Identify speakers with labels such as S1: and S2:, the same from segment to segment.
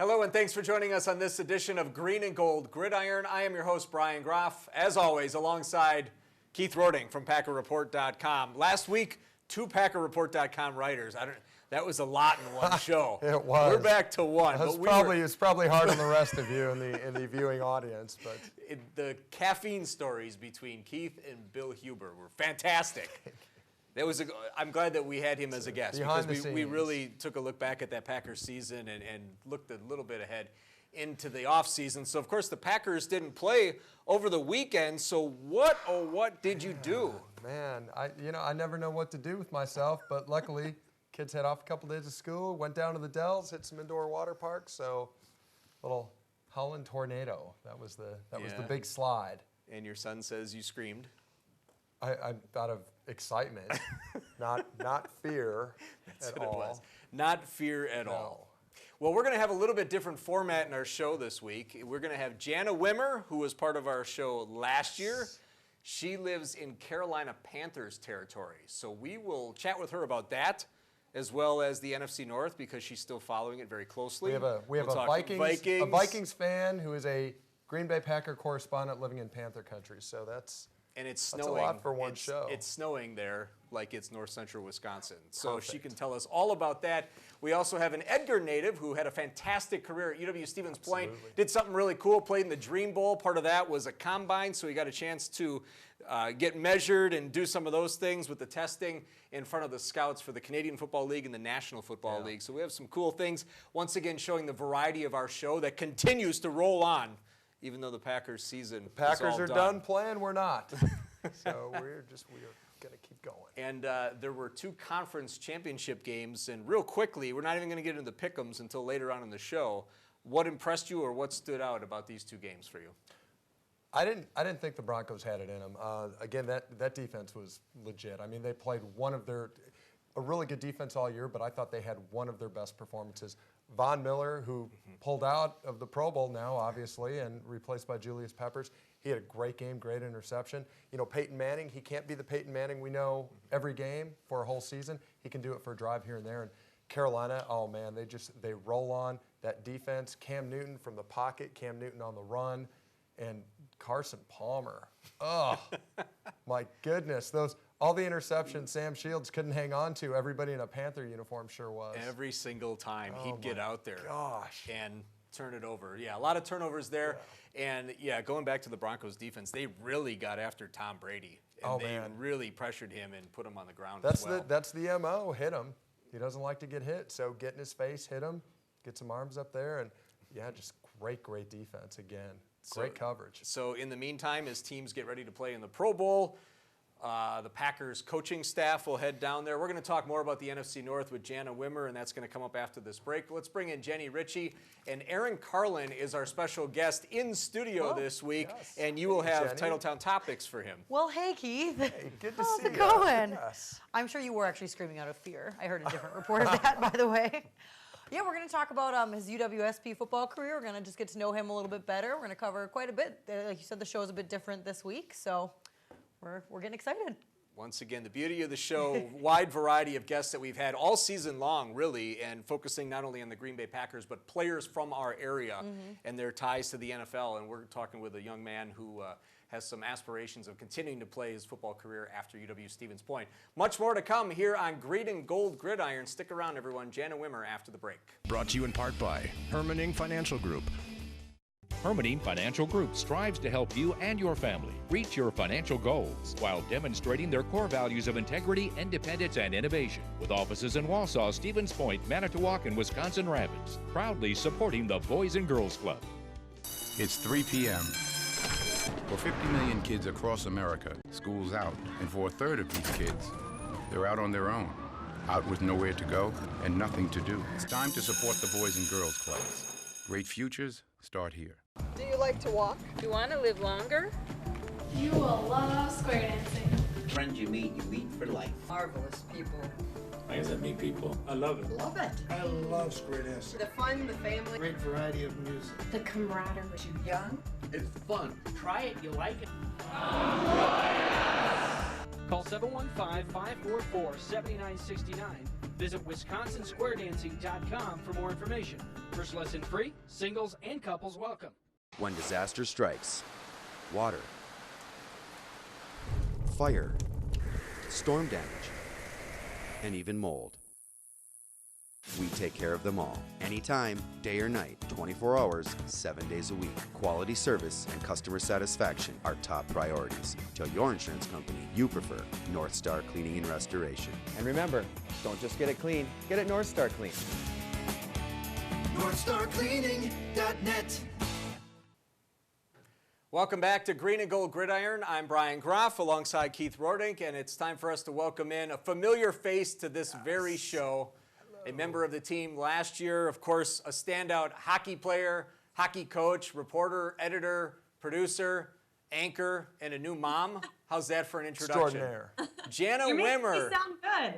S1: Hello and thanks for joining us on this edition of Green and Gold Gridiron. I am your host, Brian Groff, as always, alongside Keith Roding from PackerReport.com. Last week, 2 PackerReport.com writers. That was a lot in one show.
S2: It was.
S1: We're back to one.
S2: It's probably hard on the rest of you in the viewing audience, but
S1: the caffeine stories between Keith and Bill Huber were fantastic. I'm glad that we had him as a guest because we really took a look back at that Packers season and looked a little bit ahead into the offseason. So, of course, the Packers didn't play over the weekend. So what did you do?
S2: Man, I never know what to do with myself, but luckily kids had off a couple days of school, went down to the Dells, hit some indoor water parks. So, little Holland tornado. That was the big slide.
S1: And your son says you screamed.
S2: I out of excitement, not fear
S1: That's
S2: at
S1: what
S2: all.
S1: It was. Not fear at all. Well, we're going to have a little bit different format in our show this week. We're going to have Jana Wimmer, who was part of our show last year. She lives in Carolina Panthers territory. So we will chat with her about that, as well as the NFC North, because she's still following it very closely.
S2: We have a Vikings fan who is a Green Bay Packer correspondent living in Panther country. So that's
S1: snowing.
S2: That's a lot for one show.
S1: It's snowing there like it's north central Wisconsin. So Perfect. She can tell us all about that. We also have an Edgar native who had a fantastic career at UW-Stevens Point. Did something really cool, played in the Dream Bowl. Part of that was a combine, so he got a chance to get measured and do some of those things with the testing in front of the scouts for the Canadian Football League and the National Football League. So we have some cool things, once again showing the variety of our show that continues to roll on. Even though the Packers season
S2: Packers
S1: is all
S2: are done playing, we're not. So we are going to keep going.
S1: And there were 2 conference championship games, and real quickly, we're not even going to get into pick'ems until later on in the show. What impressed you, or what stood out about these 2 games for you?
S2: I didn't think the Broncos had it in them. Again, that defense was legit. I mean, they played a really good defense all year, but I thought they had one of their best performances. Von Miller, who pulled out of the Pro Bowl now, obviously, and replaced by Julius Peppers. He had a great game, great interception. Peyton Manning, he can't be the Peyton Manning we know every game for a whole season. He can do it for a drive here and there. And Carolina, oh man, they roll on that defense. Cam Newton from the pocket, Cam Newton on the run, and Carson Palmer. Oh, my goodness. All the interceptions Sam Shields couldn't hang on to, everybody in a Panther uniform sure was.
S1: Every single time he'd get out there and turn it over. Yeah, a lot of turnovers there. Yeah. And, going back to the Broncos defense, they really got after Tom Brady. And they really pressured him and put him on the ground as well.
S2: That's the M.O., hit him. He doesn't like to get hit, so get in his face, hit him, get some arms up there, and, just great defense again. Great coverage.
S1: So in the meantime, as teams get ready to play in the Pro Bowl, the Packers coaching staff will head down there. We're going to talk more about the NFC North with Jana Wimmer, and that's going to come up after this break. Let's bring in Jenny Ritchie. And Aaron Karlen is our special guest in studio this week, and you will have Titletown topics for him.
S3: Well, hey, Keith.
S2: Hey, good to see you.
S3: How's it going?
S2: Yes.
S3: I'm sure you were actually screaming out of fear. I heard a different report of that, by the way. Yeah, we're going to talk about his UWSP football career. We're going to just get to know him a little bit better. We're going to cover quite a bit. Like you said, the show is a bit different this week, so we're getting excited.
S1: Once again, the beauty of the show, wide variety of guests that we've had all season long, really, and focusing not only on the Green Bay Packers, but players from our area and their ties to the NFL. And we're talking with a young man who has some aspirations of continuing to play his football career after UW-Stevens Point. Much more to come here on Green and Gold Gridiron. Stick around, everyone. Jana Wimmer after the break.
S4: Brought to you in part by Hermaning Financial Group.
S5: Hermaning Financial Group strives to help you and your family reach your financial goals while demonstrating their core values of integrity, independence, and innovation. With offices in Wausau, Stevens Point, Manitowoc, and Wisconsin Rapids, proudly supporting the Boys and Girls Club.
S6: It's 3 p.m. For 50 million kids across America, school's out, and for a third of these kids, they're out on their own, out with nowhere to go and nothing to do. It's time to support the Boys and Girls Clubs. Great futures start here.
S7: Do you like to walk?
S8: You want to live longer?
S9: You will love square dancing.
S10: Friends you meet for life.
S7: Marvelous people.
S11: How does that meet people? I love it.
S7: Love it.
S11: I love square dancing.
S7: The fun, the family.
S11: Great variety of music.
S9: The camaraderie.
S7: You're young.
S11: It's fun.
S8: Try it, you'll like it. Call 715-544-7969
S12: Visit WisconsinSquareDancing.com for more information. First lesson free, singles and couples welcome.
S13: When disaster strikes, water, fire, storm damage, and even mold, we take care of them all. Anytime, day or night, 24 hours, 7 days a week. Quality service and customer satisfaction are top priorities. Tell your insurance company you prefer North Star Cleaning and Restoration.
S14: And remember, don't just get it clean, get it North Star clean.
S15: NorthstarCleaning.net.
S1: Welcome back to Green and Gold Gridiron. I'm Brian Groff alongside Keith Rordink, and it's time for us to welcome in a familiar face to this very show. Hello. A member of the team last year, of course, a standout hockey player, hockey coach, reporter, editor, producer, anchor, and a new mom. How's that for an introduction?
S2: Extraordinaire.
S1: Jana
S16: You're making
S1: Wimmer.
S16: me sound good.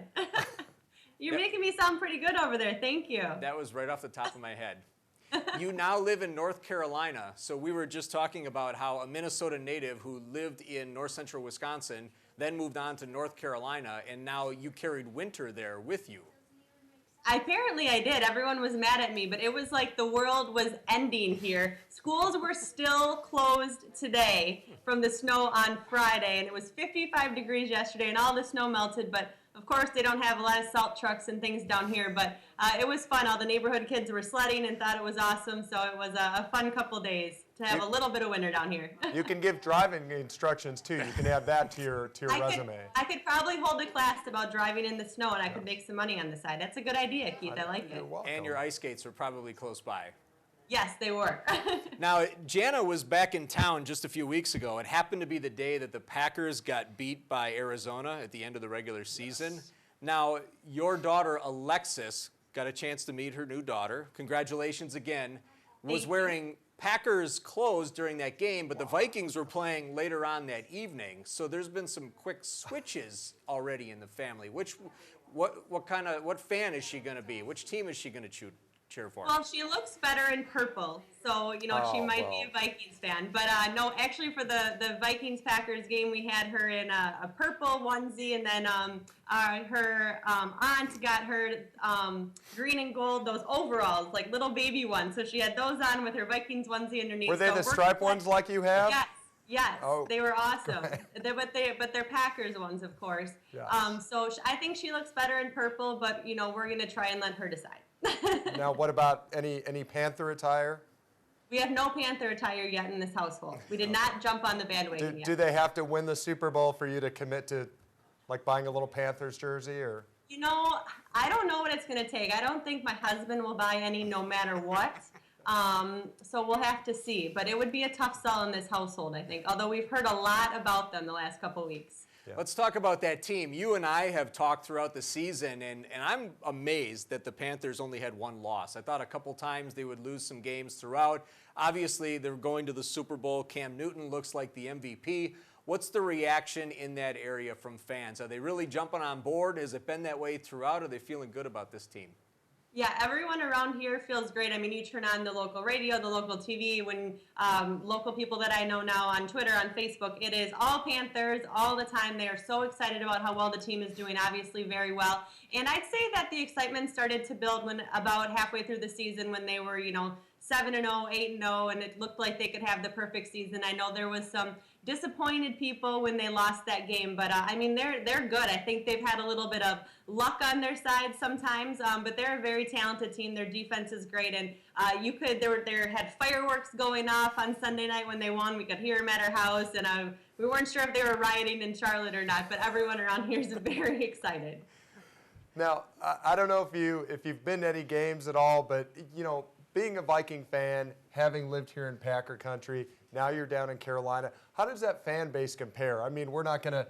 S16: You're making me sound pretty good over there. Thank you.
S1: That was right off the top of my head. You now live in North Carolina, so we were just talking about how a Minnesota native who lived in north central Wisconsin then moved on to North Carolina, and now you carried winter there with you.
S16: Apparently I did. Everyone was mad at me, but it was like the world was ending here. Schools were still closed today from the snow on Friday, and it was 55 degrees yesterday, and all the snow melted, but of course, they don't have a lot of salt trucks and things down here, but it was fun. All the neighborhood kids were sledding and thought it was awesome, so it was a fun couple days to have a little bit of winter down here.
S2: You can give driving instructions, too. You can add that to your resume.
S16: I could probably hold a class about driving in the snow, and I could make some money on the side. That's a good idea, Keith. I like it.
S1: And your ice skates are probably close by.
S16: Yes, they were.
S1: Now, Jana was back in town just a few weeks ago. It happened to be the day that the Packers got beat by Arizona at the end of the regular season. Now, your daughter, Alexis, got a chance to meet her new daughter. Congratulations again. Was wearing Packers clothes during that game, but the Vikings were playing later on that evening. So there's been some quick switches already in the family. What fan is she going to be? Which team is she going to cheer for?
S16: Well, she looks better in purple, so she might be a Vikings fan. But no, actually for the Vikings-Packers game, we had her in a purple onesie, and then her aunt got her green and gold, those overalls, like little baby ones. So she had those on with her Vikings onesie underneath.
S2: Were they the striped ones like you have?
S16: Yes. Yes,
S2: oh,
S16: they were awesome. But they're Packers ones, of course. Yes. So I think she looks better in purple, but we're gonna try and let her decide.
S2: Now, what about any Panther attire?
S16: We have no Panther attire yet in this household. We did not jump on the bandwagon yet.
S2: Do they have to win the Super Bowl for you to commit to, like, buying a little Panthers jersey, or?
S16: I don't know what it's going to take. I don't think my husband will buy any no matter what. So we'll have to see. But it would be a tough sell in this household, I think, although we've heard a lot about them the last couple weeks.
S1: Yeah. Let's talk about that team. You and I have talked throughout the season, and I'm amazed that the Panthers only had one loss. I thought a couple times they would lose some games throughout. Obviously, they're going to the Super Bowl. Cam Newton looks like the MVP. What's the reaction in that area from fans? Are they really jumping on board? Has it been that way throughout? Are they feeling good about this team?
S16: Yeah, everyone around here feels great. I mean, you turn on the local radio, the local TV, when local people that I know now on Twitter, on Facebook, it is all Panthers all the time. They are so excited about how well the team is doing, obviously very well. And I'd say that the excitement started to build when about halfway through the season when they were, 7-0, 8-0, and it looked like they could have the perfect season. I know there was some disappointed people when they lost that game, but they're good. I think they've had a little bit of luck on their side sometimes, but they're a very talented team. Their defense is great, and there had fireworks going off on Sunday night when they won. We could hear them at our house, and we weren't sure if they were rioting in Charlotte or not, but everyone around here is very excited.
S2: Now, I don't know if you've been to any games at all, but being a Viking fan, having lived here in Packer country, now you're down in Carolina. How does that fan base compare? I mean, we're not gonna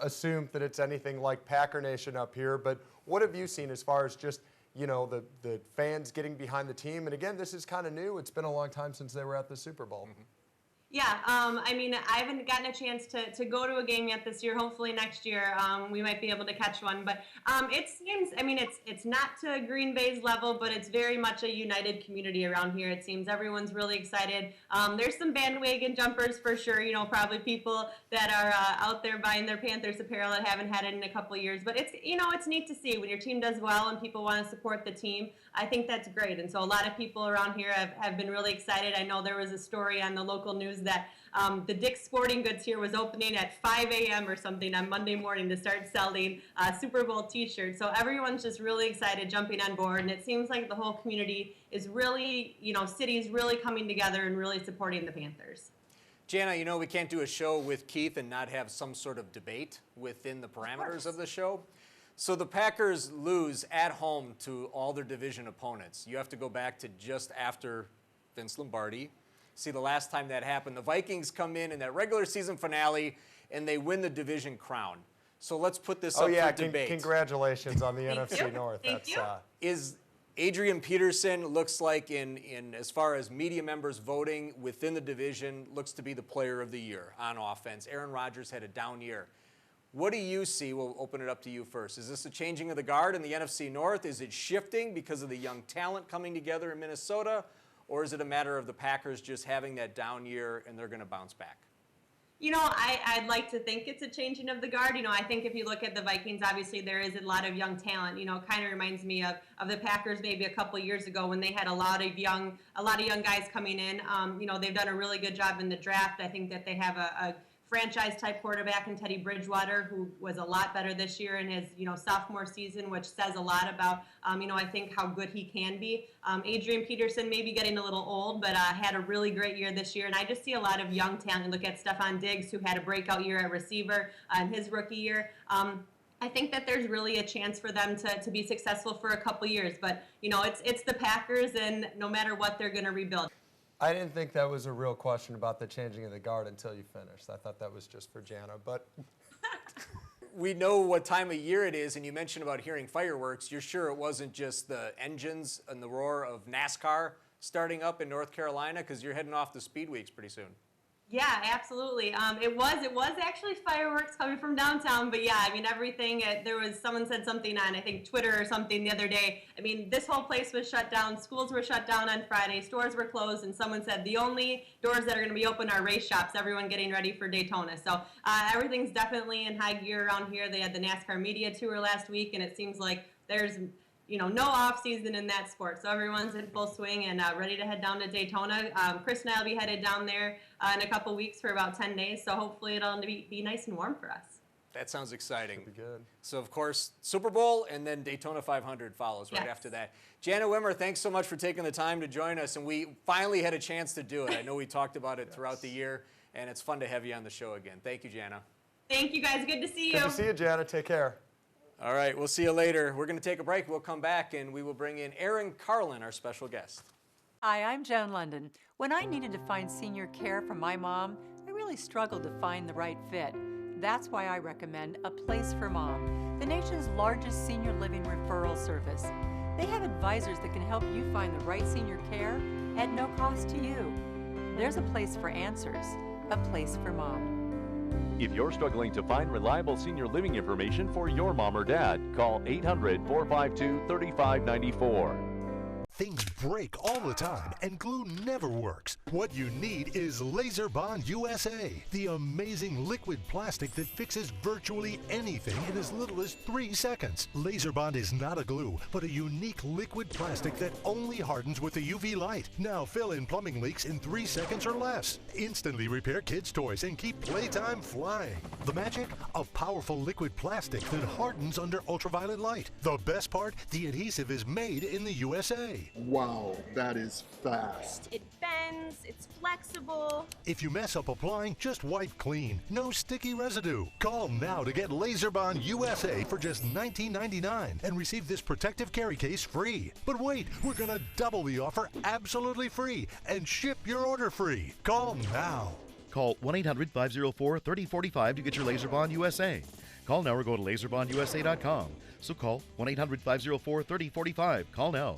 S2: assume that it's anything like Packer Nation up here, but what have you seen as far as just the fans getting behind the team? And again, this is kind of new. It's been a long time since they were at the Super Bowl.
S1: Mm-hmm.
S16: Yeah, I mean, I haven't gotten a chance to go to a game yet this year. Hopefully next year we might be able to catch one. But it seems, I mean, it's not to Green Bay's level, but it's very much a united community around here. It seems everyone's really excited. There's some bandwagon jumpers for sure, you know, probably people that are out there buying their Panthers apparel that haven't had it in a couple of years. But it's, you know, it's neat to see when your team does well and people want to support the team. I think that's great. And so a lot of people around here have been really excited. I know there was a story on the local news that the Dick's Sporting Goods here was opening at 5 a.m. or something on Monday morning to start selling Super Bowl t-shirts. So everyone's just really excited, jumping on board. And it seems like the whole community is really, you know, city's really coming together and really supporting the Panthers.
S1: Jana, you know, we can't do a show with Keith and not have some sort of debate within the parameters of the show. So the Packers lose at home to all their division opponents. You have to go back to just after Vince Lombardi. See, the last time that happened, the Vikings come in that regular season finale, and they win the division crown. So let's put this up for debate.
S2: Congratulations on the NFC North.
S16: Thank you.
S1: Is Adrian Peterson looks like in as far as media members voting within the division, looks to be the player of the year on offense. Aaron Rodgers had a down year. What do you see? We'll open it up to you first. Is this a changing of the guard in the NFC North? Is it shifting because of the young talent coming together in Minnesota? Or is it a matter of the Packers just having that down year and they're going to bounce back?
S16: You know, I'd like to think it's a changing of the guard. You know, I think if you look at the Vikings, obviously there is a lot of young talent. You know, it kind of reminds me of the Packers maybe a couple of years ago when they had a lot of young guys coming in. You know, they've done a really good job in the draft. I think that they have a franchise-type quarterback in Teddy Bridgewater, who was a lot better this year in his, you know, sophomore season, which says a lot about, you know, I think how good he can be. Adrian Peterson may be getting a little old, but had a really great year this year. And I just see a lot of young talent. Look at Stephon Diggs, who had a breakout year at receiver in his rookie year. I think that there's really a chance for them to be successful for a couple years. But, you know, it's the Packers, and no matter what, they're going to rebuild.
S2: I didn't think that was a real question about the changing of the guard until you finished. I thought that was just for Jana, but
S1: we know what time of year it is, and you mentioned about hearing fireworks. You're sure it wasn't just the engines and the roar of NASCAR starting up in North Carolina, because you're heading off the Speed Weeks pretty soon?
S16: Yeah, absolutely. It was actually fireworks coming from downtown, but yeah, I mean, everything, someone said something on, I think, Twitter or something the other day. I mean, this whole place was shut down. Schools were shut down on Friday. Stores were closed, and someone said the only doors that are going to be open are race shops, everyone getting ready for Daytona. So everything's definitely in high gear around here. They had the NASCAR media tour last week, and it seems like there's, you know, no off season in that sport. So everyone's in full swing and ready to head down to Daytona. Chris and I will be headed down there in a couple weeks for about 10 days. So hopefully it'll be nice and warm for us.
S1: That sounds exciting.
S2: Should be good.
S1: So, of course, Super Bowl and then Daytona 500 follows right after that. Jana Wimmer, thanks so much for taking the time to join us. And we finally had a chance to do it. I know we talked about it throughout the year, and it's fun to have you on the show again. Thank you, Jana.
S16: Thank you, guys. Good to see you.
S2: Good to see you, Jana. Take care.
S1: All right, we'll see you later. We're going to take a break. We'll come back, and we will bring in Aaron Karlen, our special guest.
S17: Hi, I'm Joan London. When I needed to find senior care for my mom, I really struggled to find the right fit. That's why I recommend A Place for Mom, the nation's largest senior living referral service. They have advisors that can help you find the right senior care at no cost to you. There's a place for answers, A Place for Mom.
S18: If you're struggling to find reliable senior living information for your mom or dad, call 800-452-3594.
S19: Things break all the time, and glue never works. What you need is Laser Bond USA, the amazing liquid plastic that fixes virtually anything in as little as 3 seconds. Laser Bond is not a glue, but a unique liquid plastic that only hardens with the UV light. Now fill in plumbing leaks in 3 seconds or less. Instantly repair kids' toys and keep playtime flying. The magic of powerful liquid plastic that hardens under ultraviolet light. The best part, the adhesive is made in the USA.
S20: Wow, that is fast.
S21: It bends, it's flexible.
S19: If you mess up applying, just wipe clean. No sticky residue. Call now to get Laser Bond USA for just $19.99 and receive this protective carry case free. But wait, we're gonna double the offer absolutely free and ship your order free. Call now.
S22: Call 1-800-504-3045 to get your Laser Bond USA. Call now or go to laserbondusa.com. So call 1-800-504-3045. Call now.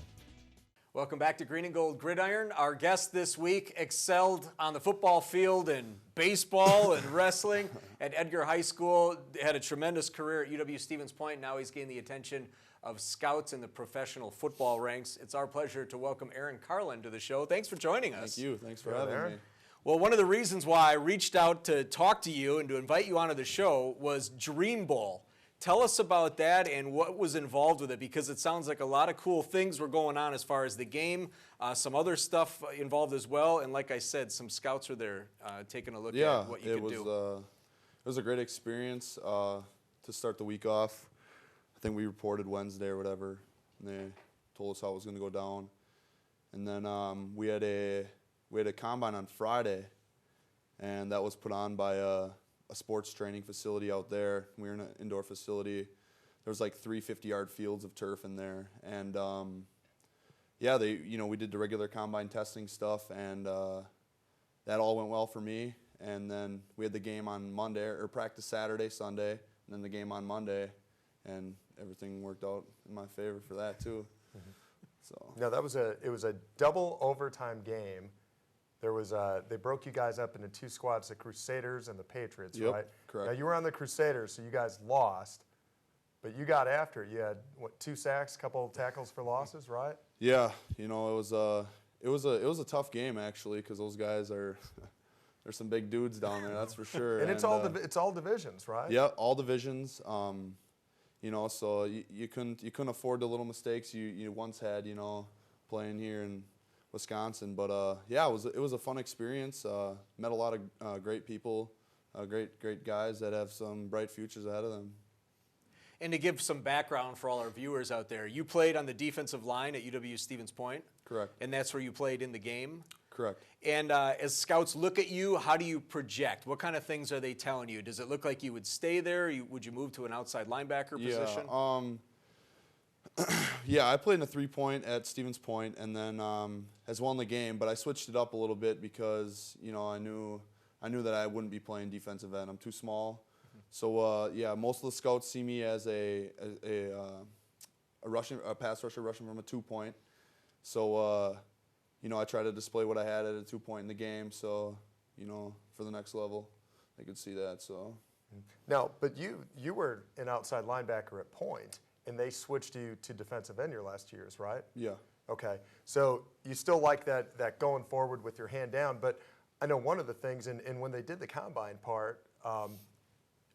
S1: Welcome back to Green and Gold Gridiron. Our guest this week excelled on the football field and baseball and wrestling at Edgar High School. Had a tremendous career at UW-Stevens Point. Now he's gained the attention of scouts in the professional football ranks. It's our pleasure to welcome Aaron Karlen to the show. Thanks for joining us.
S3: Thank you. Thanks for having me.
S1: Well, one of the reasons why I reached out to talk to you and to invite you onto the show was Dream Bowl. Tell us about that and what was involved with it, because it sounds like a lot of cool things were going on as far as the game, some other stuff involved as well, and like I said, some scouts were there taking a look at what you could do.
S3: It was a great experience to start the week off. I think we reported Wednesday or whatever, and they told us how it was going to go down. And then we had a combine on Friday, and that was put on by a sports training facility out there. We were in an indoor facility. There was like 3 50-yard fields of turf in there, and we did the regular combine testing stuff, and that all went well for me. And then we had the game on Monday, or practice Saturday, Sunday, and then the game on Monday, and everything worked out in my favor for that too. So
S2: no, it was a double overtime game. There was they broke you guys up into 2 squads, the Crusaders and the Patriots, right?
S3: Correct.
S2: Now you were on the Crusaders, so you guys lost, but you got after it. You had 2 sacks, a couple of tackles for losses, right?
S3: Yeah, it was a tough game actually, because those guys are there's some big dudes down there, that's for sure.
S2: And it's all divisions, right?
S3: Yeah, all divisions. So you couldn't afford the little mistakes you once had, playing here in Wisconsin. But it was a fun experience. Met a lot of great people, great guys that have some bright futures ahead of them.
S1: And to give some background for all our viewers out there, you played on the defensive line at UW-Stevens Point.
S3: Correct.
S1: And that's where you played in the game.
S3: Correct.
S1: And as scouts look at you, how do you project? What kind of things are they telling you? Does it look like you would stay there? Would you move to an outside linebacker position?
S3: Yeah, I played in a 3-point at Stevens Point, and then has won the game. But I switched it up a little bit because I knew that I wouldn't be playing defensive end. I'm too small. So most of the scouts see me as a pass rusher rushing from a 2-point. So I try to display what I had at a 2-point in the game. So for the next level, they could see that. So
S2: now, but you were an outside linebacker at Point, and they switched you to defensive end your last years, right?
S3: Yeah.
S2: Okay. So you still like that going forward with your hand down, but I know one of the things, and when they did the combine part,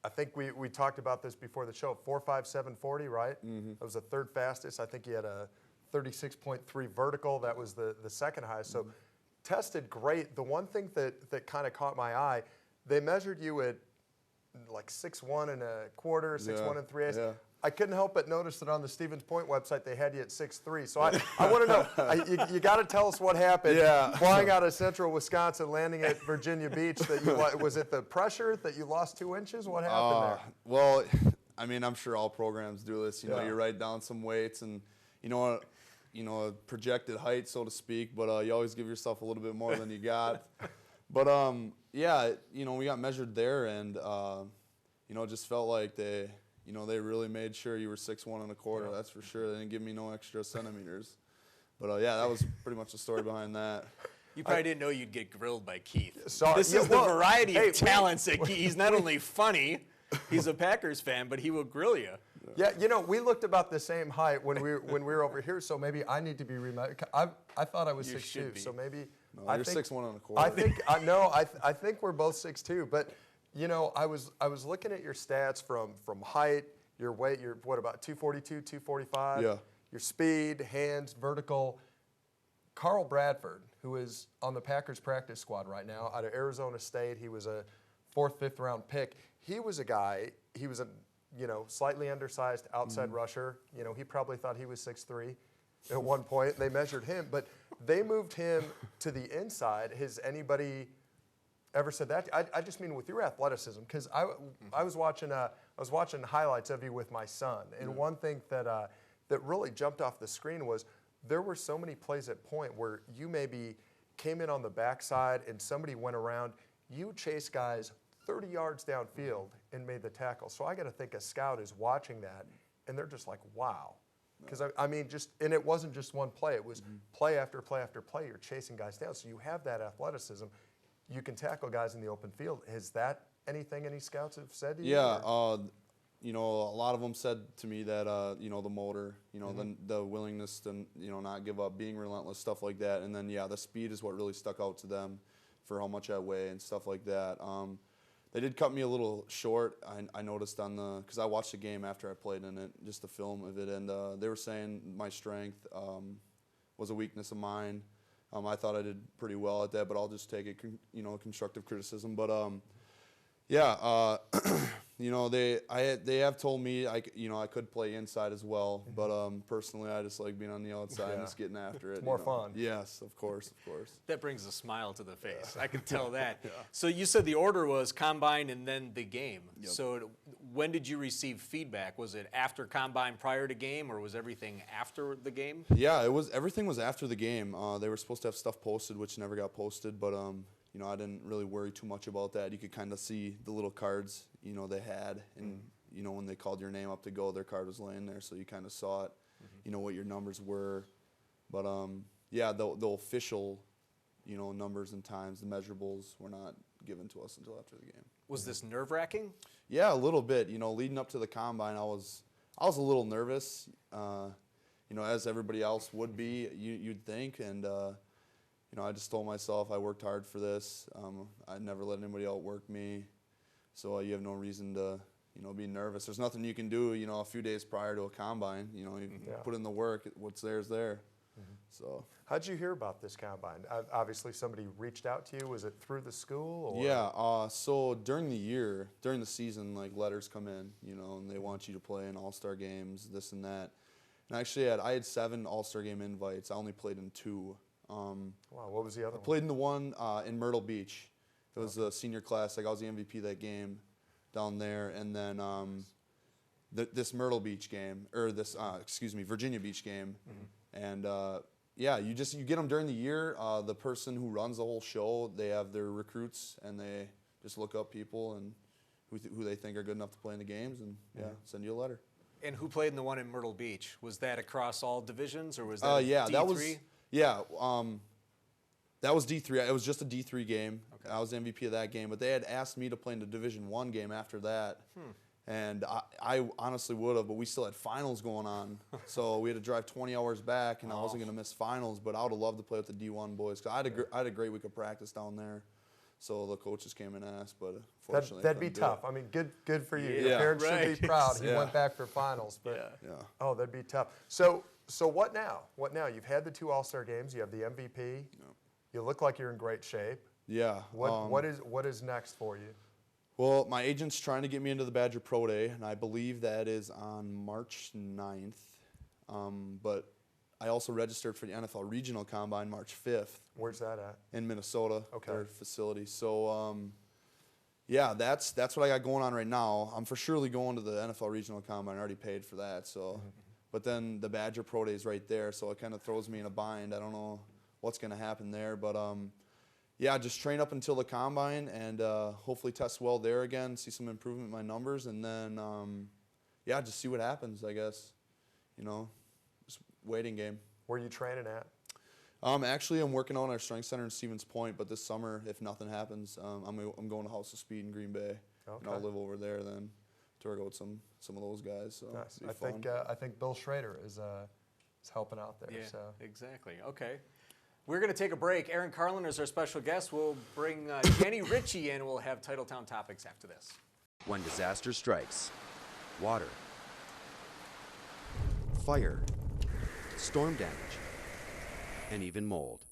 S2: I think we talked about this before the show, 4.5 740, right? Mm-hmm. That was the 3rd fastest. I think he had a 36.3 vertical. That was the 2nd highest. So tested great. The one thing that kind of caught my eye, they measured you at like 6'1 1/4, 6'1 3/8. Yeah. I couldn't help but notice that on the Stevens Point website they had you at 6'3". So I want to know, you got to tell us what happened.
S3: Yeah.
S2: Flying out of central Wisconsin, landing at Virginia Beach. Was it the pressure that you lost 2 inches? What happened there?
S3: Well, I mean, I'm sure all programs do this. You write down some weights and a projected height, so to speak. But you always give yourself a little bit more than you got. But we got measured there, and it just felt like they really made sure you were 6'1 1/4. Yeah. That's for sure. They didn't give me no extra centimeters. But that was pretty much the story behind that.
S1: You probably didn't know you'd get grilled by Keith.
S2: Sorry.
S1: This is the variety of talents that He's not only funny, he's a Packers fan, but he will grill you.
S2: Yeah, we looked about the same height when we were over here, so maybe I need to be reminded. I thought I was 6'2", so maybe
S3: no, you're 6'1 1/4.
S2: I think we're both 6'2", but I was looking at your stats from height, your weight, you're what, about 242, 245? Yeah. Your speed, hands, vertical. Carl Bradford, who is on the Packers practice squad right now out of Arizona State, he was a 4th, 5th round pick. He was a guy, he was a slightly undersized outside rusher. He probably thought he was 6'3" at one point. They measured him, but they moved him to the inside. Has anybody ever said that? I just mean with your athleticism, because I was watching highlights of you with my son, and one thing that really jumped off the screen was there were so many plays at Point where you maybe came in on the backside and somebody went around. You chased guys 30 yards downfield and made the tackle. So I got to think a scout is watching that, and they're just like, wow. Because, I mean, and it wasn't just one play. It was play after play after play. You're chasing guys down. So you have that athleticism. You can tackle guys in the open field. Is that anything any scouts have said to you?
S3: Yeah, you know, a lot of them said to me that, you know, the motor, you know, the willingness to, you know, not give up, being relentless, stuff like that. And then, yeah, the speed is what really stuck out to them for how much I weigh and stuff like that. They did cut me a little short. I noticed because I watched the game after I played in it, just the film of it, and they were saying my strength was a weakness of mine. I thought I did pretty well at that, but I'll just take it, you know, constructive criticism. But yeah, you know, they have told me I could play inside as well, but personally I just like being on the outside and just getting after it.
S2: It's more fun.
S3: Yes, of course.
S1: That brings a smile to the face. I can tell that. So you said the order was combine and then the game.
S3: Yep.
S1: So when did you receive feedback? Was it after combine, prior to game, or was everything after the game?
S3: Yeah, everything was after the game. They were supposed to have stuff posted, which never got posted, but you know, I didn't really worry too much about that. You could kind of see the little cards, you know, they had, and you know, when they called your name up to go, their card was laying there, so you kind of saw it, you know, what your numbers were. But yeah, the official, you know, numbers and times, the measurables were not given to us until after the game.
S1: Was this nerve-wracking?
S3: Yeah, a little bit. You know, leading up to the combine, I was a little nervous. You know, as everybody else would be, you'd think, and you know, I just told myself I worked hard for this. I never let anybody outwork me, so you have no reason to, you know, be nervous. There's nothing you can do, you know, a few days prior to a combine. You know, you put in the work. What's there is there. So.
S2: How'd you hear about this combine? Obviously, somebody reached out to you. Was it through the school? Or?
S3: Yeah. So during the season, like letters come in, you know, and they want you to play in all-star games, this and that. And actually, I had 7 all-star game invites. I only played in 2.
S2: Wow, what was the other one?
S3: I played in the one in Myrtle Beach. It was a senior classic. I was the MVP that game down there. And then this Myrtle Beach game, or this, Virginia Beach game. And yeah, you get them during the year. The person who runs the whole show, they have their recruits, and they just look up people and who they think are good enough to play in the games, and send you a letter.
S1: And who played in the one in Myrtle Beach? Was that across all divisions, or was that
S3: yeah,
S1: D3?
S3: that was D3. It was just a D3 game. Okay. I was the MVP of that game, but they had asked me to play in the Division I game after that. And I honestly would have, but we still had finals going on. So we had to drive 20 hours back, and I wasn't going to miss finals, but I would have loved to play with the D1 boys. Cause I had a great week of practice down there. So the coaches came and asked, but unfortunately
S2: that'd be tough. I mean, good for you.
S3: Yeah.
S2: Your parents should be proud. He went back for finals, but oh, that'd be tough. So what now? What now? You've had the 2 All-Star games. You have the MVP. You look like you're in great shape.
S3: Yeah.
S2: What is next for you?
S3: Well, my agent's trying to get me into the Badger Pro Day, and I believe that is on March 9th. But I also registered for the NFL Regional Combine March 5th.
S2: Where's that at?
S3: In Minnesota,
S2: okay.
S3: Their facility. So, yeah, that's what I got going on right now. I'm for surely going to the NFL Regional Combine. I already paid for that. So, but then the Badger Pro Day is right there, so it kind of throws me in a bind. I don't know what's going to happen there, but yeah, just train up until the combine and hopefully test well there again, see some improvement in my numbers, and then yeah, just see what happens, I guess. You know, just waiting game.
S2: Where are you training at?
S3: Actually, I'm working on our strength center in Stevens Point, but this summer, if nothing happens, I'm going to House of Speed in Green Bay, and I'll live over there then to work out with some of those guys. So
S2: nice. I think Bill Schrader is helping out there.
S1: Yeah,
S2: so.
S1: Exactly. Okay. We're going to take a break. Aaron Karlen is our special guest. We'll bring Jenny Ritchie in. We'll have Titletown topics after this.
S13: When disaster strikes, water, fire, storm damage, and even mold,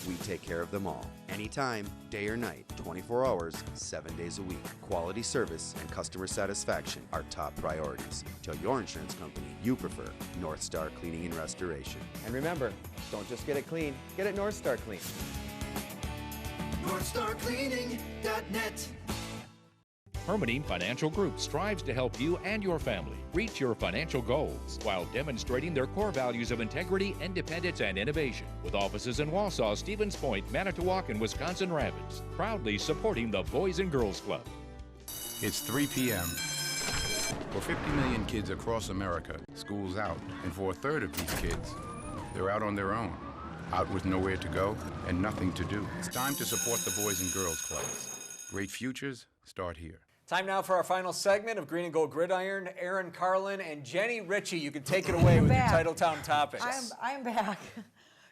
S13: we take care of them all. Anytime, day or night, 24 hours, 7 days a week. Quality service and customer satisfaction are top priorities. Tell your insurance company you prefer North Star Cleaning and Restoration.
S14: And remember, don't just get it clean, get it North Star clean.
S15: NorthstarCleaning.net.
S4: Hermiting Financial Group strives to help you and your family reach your financial goals while demonstrating their core values of integrity, independence, and innovation. With offices in Wausau, Stevens Point, Manitowoc, and Wisconsin Rapids, proudly supporting the Boys and Girls Club.
S6: It's 3 p.m. For 50 million kids across America, school's out, and for a third of these kids, they're out on their own, out with nowhere to go and nothing to do. It's time to support the Boys and Girls Clubs. Great futures start here.
S1: Time now for our final segment of Green and Gold Gridiron. Aaron Karlen and Jenny Ritchie, you can take it away with your Titletown topics.
S5: I'm back.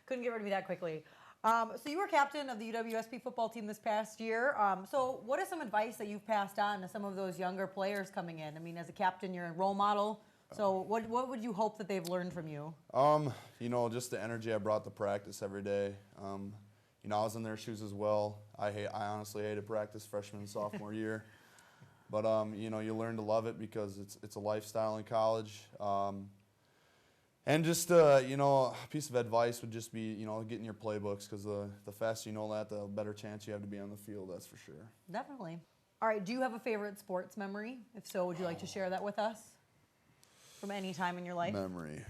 S5: Couldn't get rid of me that quickly. So you were captain of the UWSP football team this past year. So what is some advice that you've passed on to some of those younger players coming in? I mean, as a captain, you're a role model. So what would you hope that they've learned from you?
S3: You know, just the energy I brought to practice every day. You know, I was in their shoes as well. I honestly hated practice freshman and sophomore year. But, you know, you learn to love it because it's a lifestyle in college. And just, you know, a piece of advice would just be, you know, getting your playbooks because the faster you know that, the better chance you have to be on the field, that's for sure.
S5: Definitely. All right, do you have a favorite sports memory? If so, would you like to share that with us from any time in your life?
S3: Memory.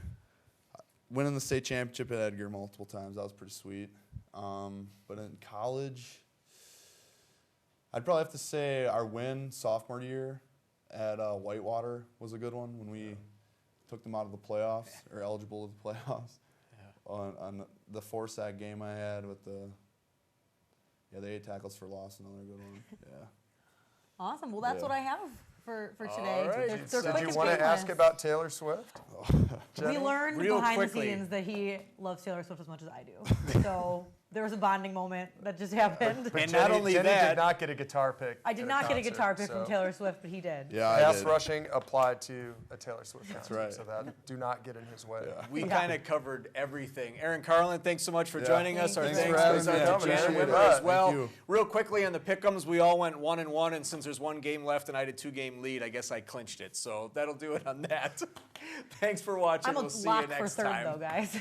S3: Winning the state championship at Edgar multiple times, that was pretty sweet. But in college, I'd probably have to say our win sophomore year at Whitewater was a good one when we took them out of the playoffs, or eligible to the playoffs. Yeah. On the 4-sack game I had with the 8 tackles for loss, another good one. Yeah.
S5: Awesome. Well, that's what I have for today.
S2: All right.
S5: They're
S2: Did
S5: quick
S2: you
S5: and
S2: want to
S5: painless.
S2: ask about Taylor Swift?
S5: We learned
S1: Real
S5: behind
S1: quickly.
S5: the scenes that he loves Taylor Swift as much as I do. So there was a bonding moment that just happened.
S1: And not only
S2: Jenny
S1: that,
S2: did not get a guitar pick.
S5: I did
S2: at
S5: not get a
S2: concert,
S5: guitar pick
S2: so
S5: from Taylor Swift, but he did.
S3: Yeah, I
S2: pass
S3: did.
S2: rushing applied to a Taylor Swift concert,
S3: right.
S2: so that do not get in his way.
S3: Yeah.
S1: we kind of covered everything. Aaron Karlen, thanks so much for joining us. Our
S2: Thanks
S1: thanks
S2: for having
S1: goes
S2: me.
S1: out to Jana
S2: Appreciate
S1: Wimmer
S2: it.
S1: as well.
S3: Thank you.
S1: Real quickly on the pick'ems, we all went 1-1, and since there's one game left and I had a 2-game lead, I guess I clinched it. So that'll do it on that. Thanks for watching.
S5: I'm a
S1: We'll see you
S5: lock for
S1: next
S5: third,
S1: time.
S5: though, guys.